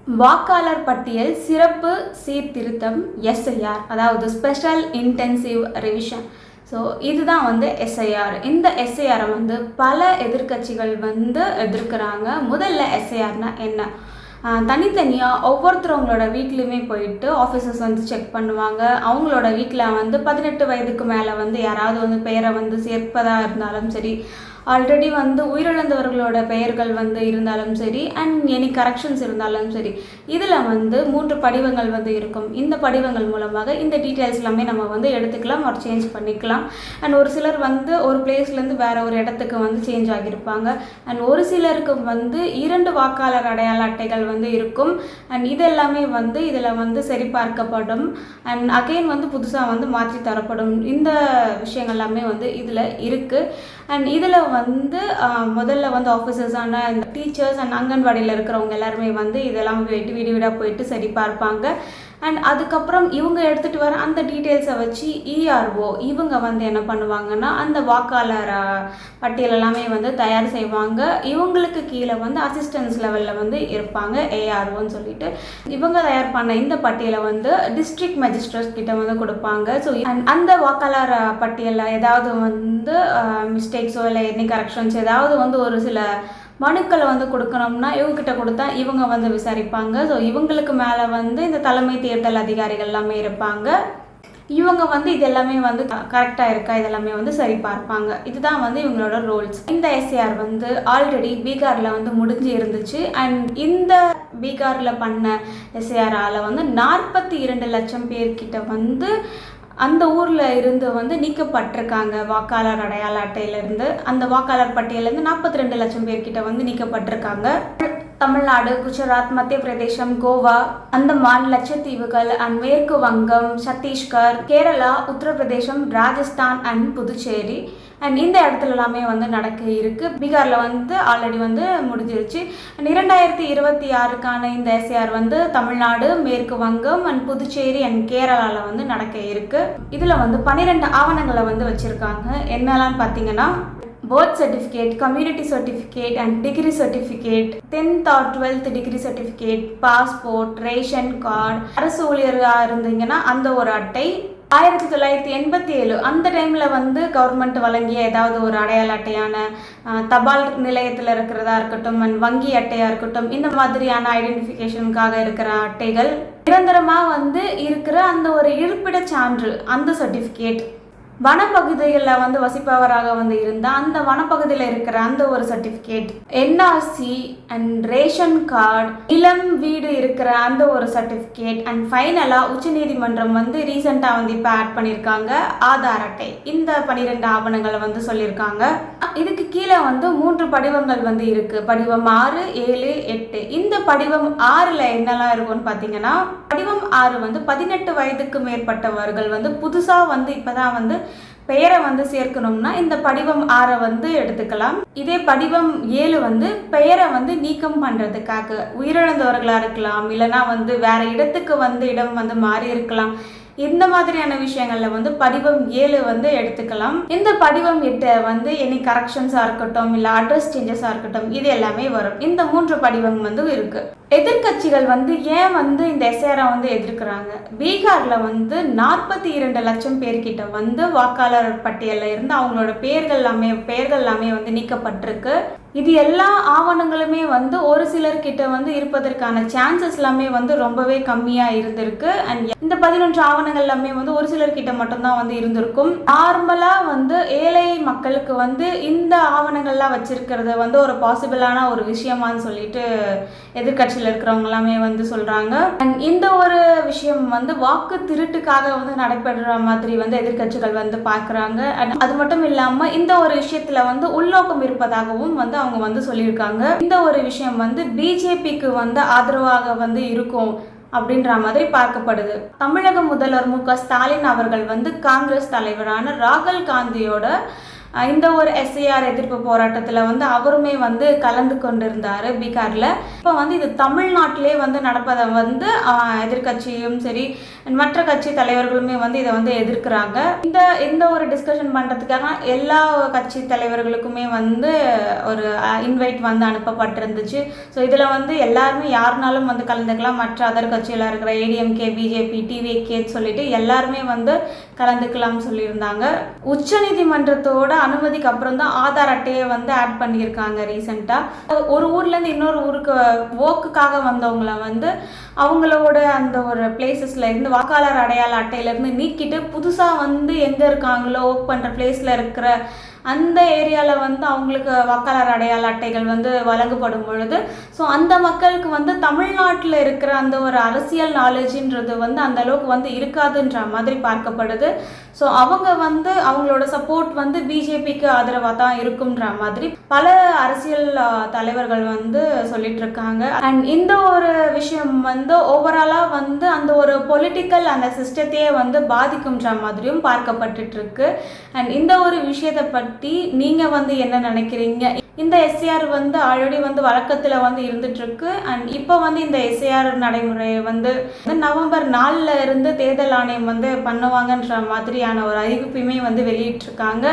வாக்காளர் பட்டியல் சிறப்பு சீர்திருத்தம் எஸ்ஐஆர், அதாவது ஸ்பெஷல் இன்டென்சிவ் ரிவிஷன். ஸோ இதுதான் வந்து எஸ்ஐஆர். இந்த எஸ்ஐஆரை வந்து பல எதிர்க்கட்சிகள் வந்து எதிர்க்கிறாங்க. முதல்ல எஸ்ஐஆர்னா என்ன? தனித்தனியாக ஒவ்வொருத்தரவங்களோட வீட்லேயுமே போயிட்டு ஆஃபீஸர்ஸ் வந்து செக் பண்ணுவாங்க. அவங்களோட வீட்டில் வந்து 18 வயதுக்கு மேலே வந்து யாராவது வந்து பெயரை வந்து சேர்ப்பதாக இருந்தாலும் சரி, ஆல்ரெடி வந்து உயிரிழந்தவர்களோட பெயர்கள் வந்து இருந்தாலும் சரி, அண்ட் எனி கரெக்ஷன்ஸ் இருந்தாலும் சரி, இதில் வந்து 3 படிவங்கள் வந்து இருக்கும். இந்த படிவங்கள் மூலமாக இந்த டீட்டெயில்ஸ் எல்லாமே நம்ம வந்து எடுத்துக்கலாம், ஒரு சேஞ்ச் பண்ணிக்கலாம். அண்ட் ஒரு சிலர் வந்து ஒரு பிளேஸ்லேருந்து வேறு ஒரு இடத்துக்கு வந்து சேஞ்ச் ஆகியிருப்பாங்க. அண்ட் ஒரு சிலருக்கு வந்து 2 வாக்காளர் அடையாள அட்டைகள் வந்து இருக்கும். அண்ட் இது எல்லாமே வந்து இதில் வந்து சரிபார்க்கப்படும். அண்ட் அகெயின் வந்து புதுசாக வந்து மாற்றி தரப்படும். இந்த விஷயங்கள் எல்லாமே வந்து இதில் இருக்குது. அண்ட் இதில் வந்து முதல்ல வந்து ஆஃபீஸர்ஸான இந்த டீச்சர்ஸ் அண்ட் அங்கன்வாடியில் இருக்கிறவங்க எல்லாருமே வந்து இதெல்லாம் போயிட்டு வீடாக போயிட்டு சரி பார்ப்பாங்க. அண்ட் அதுக்கப்புறம் இவங்க எடுத்துகிட்டு வர அந்த டீட்டெயில்ஸை வச்சு இஆர்ஓ இவங்க வந்து என்ன பண்ணுவாங்கன்னா அந்த வாக்காளர் பட்டியல் எல்லாமே வந்து தயார் செய்வாங்க. இவங்களுக்கு கீழே வந்து அசிஸ்டன்ஸ் லெவலில் வந்து இருப்பாங்க, ஏஆர்ஓன்னு சொல்லிட்டு. இவங்க தயார் பண்ண இந்த பட்டியலை வந்து டிஸ்ட்ரிக்ட் மேஜிஸ்ட்ரேட் கிட்ட வந்து கொடுப்பாங்க. ஸோ அந்த வாக்காளர் பட்டியலில் ஏதாவது வந்து மிஸ்டேக்ஸோ இல்லை எனி கரெக்ஷன்ஸ் ஏதாவது வந்து ஒரு சில மனுக்களை வந்து கொடுக்கணும்னா இவங்ககிட்ட கொடுத்தா இவங்க வந்து விசாரிப்பாங்க. ஸோ இவங்களுக்கு மேலே வந்து இந்த தலைமை தேர்தல் அதிகாரிகள் எல்லாமே இருப்பாங்க. இவங்க வந்து இது எல்லாமே வந்து கரெக்டாக இருக்கா இதெல்லாமே வந்து சரி பார்ப்பாங்க. இதுதான் வந்து இவங்களோட ரோல்ஸ். இந்த எஸ்ஐஆர் வந்து ஆல்ரெடி பீகாரில் வந்து முடிஞ்சு இருந்துச்சு. அண்ட் இந்த பீகாரில் பண்ண எஸ்ஐஆரால் வந்து 42 லட்சம் பேர்கிட்ட வந்து அந்த ஊரில் இருந்து வந்து நீக்கப்பட்டிருக்காங்க வாக்காளர் அடையாள அட்டையிலேருந்து. அந்த வாக்காளர் பட்டியலேருந்து 42 லட்சம் பேர்கிட்ட வந்து நீக்கப்பட்டிருக்காங்க. தமிழ்நாடு, குஜராத், மத்திய பிரதேசம், கோவா, அந்தமான், லட்சத்தீவுகள் அண்ட் மேற்கு வங்கம், சத்தீஸ்கர், கேரளா, உத்தரப்பிரதேசம், ராஜஸ்தான் அண்ட் புதுச்சேரி அண்ட் இந்த இடத்துல எல்லாமே வந்து நடக்க இருக்கு. பீகாரில் வந்து ஆல்ரெடி வந்து முடிஞ்சிருச்சு. 2026க்கான இந்த எஸ்ஐஆர் வந்து தமிழ்நாடு, மேற்கு வங்கம் அண்ட் புதுச்சேரி அண்ட் கேரளாவில் வந்து நடக்க இருக்கு. இதில் வந்து 12 ஆவணங்களை வந்து வச்சுருக்காங்க. என்னெல்லாம் பார்த்தீங்கன்னா birth certificate, community certificate and degree certificate, 10th or 12th degree certificate, passport, ration card, அரசு ஊழியராக இருந்தீங்கன்னா அந்த ஒரு அட்டை, 1987 அந்த டைமில் வந்து கவர்மெண்ட் வழங்கிய ஏதாவது ஒரு அடையாள அட்டையான தபால் நிலையத்தில் இருக்கிறதா இருக்கட்டும் அண்ட் வங்கி அட்டையாக இருக்கட்டும், இந்த மாதிரியான ஐடென்டிஃபிகேஷனுக்காக இருக்கிற அட்டைகள், நிரந்தரமாக வந்து இருக்கிற அந்த ஒரு இருப்பிட சான்று அந்த சர்டிஃபிகேட், வனப்பகுதிகளில் வந்து வசிப்பவராக வந்து இருந்தால் அந்த வனப்பகுதியில் இருக்கிற அந்த ஒரு certificate, NRC and ration card, இளம் வீடு இருக்கிற அந்த ஒரு சர்டிஃபிகேட் அண்ட் ஃபைனலாக உச்சநீதிமன்றம் வந்து ரீசெண்டாக வந்து இப்போ ஆட் பண்ணியிருக்காங்க ஆதார் அட்டை. இந்த 12 ஆவணங்களை வந்து சொல்லியிருக்காங்க. இதுக்கு கீழே வந்து 3 படிவங்கள் வந்து இருக்குது. படிவம் 6, 7, 8. இந்த படிவம் 6ல் என்னெல்லாம் இருக்கும்னு பார்த்தீங்கன்னா, படிவம் 6 வந்து 18 வயதுக்கு மேற்பட்டவர்கள் வந்து புதுசாக வந்து இப்போதான் வந்து பெயரை வந்து சேர்க்கணும்னா இந்த படிவம் 6 வந்து எடுத்துக்கலாம். இதே படிவம் 7 வந்து பெயரை வந்து நீக்கம் பண்ணுறதுக்காக உயிரிழந்தவர்களாக இருக்கலாம், இல்லைனா வந்து வேற இடத்துக்கு வந்து இடம் வந்து மாறி இருக்கலாம். இந்த மாதிரியான விஷயங்கள்ல வந்து படிவம் 7 வந்து எடுத்துக்கலாம். இந்த படிவம் 8 வந்து எனி கரெக்ஷன்ஸாக இருக்கட்டும் இல்லை அட்ரஸ் சேஞ்சஸாக இருக்கட்டும், இது எல்லாமே வரும். இந்த 3 படிவம் வந்து இருக்கு. எதிர்கட்சிகள் வந்து ஏன் வந்து இந்த எஸ்ஐஆரை வந்து எதிர்க்கிறாங்க? பீகாரில் வந்து 42 லட்சம் பேர்கிட்ட வந்து வாக்காளர் பட்டியலில் இருந்து அவங்களோட பெயர்கள் எல்லாமே வந்து நீக்கப்பட்டிருக்கு. இது எல்லா ஆவணங்களுமே வந்து ஒரு சிலர்கிட்ட வந்து இருப்பதற்கான சான்சஸ் எல்லாமே வந்து ரொம்பவே கம்மியாக இருந்திருக்கு. அண்ட் இந்த 11 ஆவணங்கள் எல்லாமே வந்து ஒரு சிலர்கிட்ட மட்டும்தான் வந்து இருந்திருக்கும். நார்மலாக வந்து ஏழை மக்களுக்கு வந்து இந்த ஆவணங்கள்லாம் வச்சிருக்கிறது வந்து ஒரு பாசிபிளான ஒரு விஷயமான்னு சொல்லிட்டு எதிர்கட்சியில் இருக்கிறவங்க எல்லாமே வந்து சொல்றாங்க. அண்ட் இந்த ஒரு விஷயம் வந்து வாக்கு திருட்டுக்காக வந்து நடைபெற மாதிரி வந்து எதிர்கட்சிகள் வந்து பார்க்குறாங்க. அண்ட் அது மட்டும் இல்லாமல் இந்த ஒரு விஷயத்துல வந்து உள்நோக்கம் இருப்பதாகவும் வந்து அவங்க வந்து சொல்லியிருக்காங்க. இந்த ஒரு விஷயம் வந்து பிஜேபிக்கு வந்து ஆதரவாக வந்து இருக்கும் அப்படின்ற மாதிரி பார்க்கப்படுது. தமிழக முதல்வர் மு.க. ஸ்டாலின் அவர்கள் வந்து காங்கிரஸ் தலைவரான ராகுல் காந்தியோட இந்த ஒரு எஸ்ஐஆர் எதிர்ப்பு போராட்டத்தில் வந்து அவருமே வந்து கலந்து கொண்டிருந்தார் பீகாரில். இப்போ வந்து இது தமிழ்நாட்டிலே வந்து நடப்பதை வந்து எதிர்கட்சியும் சரி மற்ற கட்சி தலைவர்களுமே வந்து இதை வந்து எதிர்க்கிறாங்க. இந்த ஒரு டிஸ்கஷன் பண்ணுறதுக்காக எல்லா கட்சி தலைவர்களுக்குமே வந்து ஒரு இன்வைட் வந்து அனுப்பப்பட்டிருந்துச்சு. ஸோ இதில் வந்து எல்லாருமே யாருனாலும் வந்து கலந்துக்கலாம். மற்ற அதர் கட்சியில் இருக்கிற ஏடிஎம்கே, பிஜேபி, டிவிகே சொல்லிட்டு எல்லாருமே வந்து கலந்துக்கலாம்னு சொல்லியிருந்தாங்க. உச்சநீதிமன்றத்தோட அனுமதிக்கு அப்புறம் தான் ஆதார் அட்டையை வந்து ஆட் பண்ணியிருக்காங்க ரீசெண்டாக. ஒரு ஊர்லேருந்து இன்னொரு ஊருக்கு ஓக்குக்காக வந்தவங்கள வந்து அவங்களோட அந்த ஒரு பிளேசஸில் இருந்து வாக்காளர் அடையாள அட்டையிலேருந்து நீக்கிட்டு புதுசாக வந்து எங்கே இருக்காங்களோ ஒர்க் பண்ணுற பிளேஸில் இருக்கிற அந்த ஏரியாவில் வந்து அவங்களுக்கு வாக்காளர் அடையாள அட்டைகள் வந்து வழங்கப்படும் பொழுது ஸோ அந்த மக்களுக்கு வந்து தமிழ்நாட்டில் இருக்கிற அந்த ஒரு அரசியல் நாலேஜின்றது வந்து அந்த அளவுக்கு வந்து இருக்காதுன்ற மாதிரி பார்க்கப்படுது. ஸோ அவங்க வந்து அவங்களோட சப்போர்ட் வந்து பிஜேபிக்கு ஆதரவாக தான் இருக்குன்ற மாதிரி பல அரசியல் தலைவர்கள் வந்து சொல்லிட்டு இருக்காங்க. அண்ட் இந்த ஒரு விஷயம் வந்து ஓவராலாக வந்து அந்த ஒரு பொலிட்டிக்கல் அந்த சிஸ்டத்தையே வந்து பாதிக்கும்ன்ற மாதிரியும் பார்க்கப்பட்டு இருக்கு. அண்ட் இந்த ஒரு விஷயத்தை பற்றி நீங்கள் வந்து என்ன நினைக்கிறீங்க? இந்த எஸ்ஏஆர் வந்து ஆல்ரெடி வந்து வழக்கத்தில் வந்து இருந்துகிட்ருக்கு. அண்ட் இப்போ வந்து இந்த எஸ்ஏஆர் நடைமுறையை வந்து நவம்பர் 4ல் இருந்து தேர்தல் ஆணையம் வந்து பண்ணுவாங்கன்ற மாதிரியான ஒரு அறிவிப்பையுமே வந்து வெளியிட்டிருக்காங்க.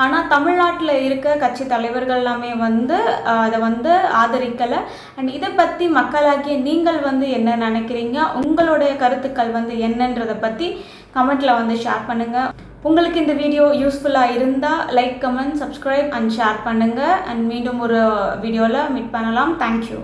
ஆனால் தமிழ்நாட்டில் இருக்க கட்சி தலைவர்கள் எல்லாமே வந்து அதை வந்து ஆதரிக்கலை. அண்ட் இதை பற்றி மக்களாகிய நீங்கள் வந்து என்ன நினைக்கிறீங்க? உங்களுடைய கருத்துக்கள் வந்து என்னன்றதை பற்றி கமெண்ட்டில் வந்து ஷேர் பண்ணுங்கள். உங்களுக்கு இந்த வீடியோ யூஸ்ஃபுல்லாக இருந்தால் like, comment, subscribe and share பண்ணுங்கள். அண்ட் மீண்டும் ஒரு வீடியோவில் மீட் பண்ணலாம். தேங்க்யூ.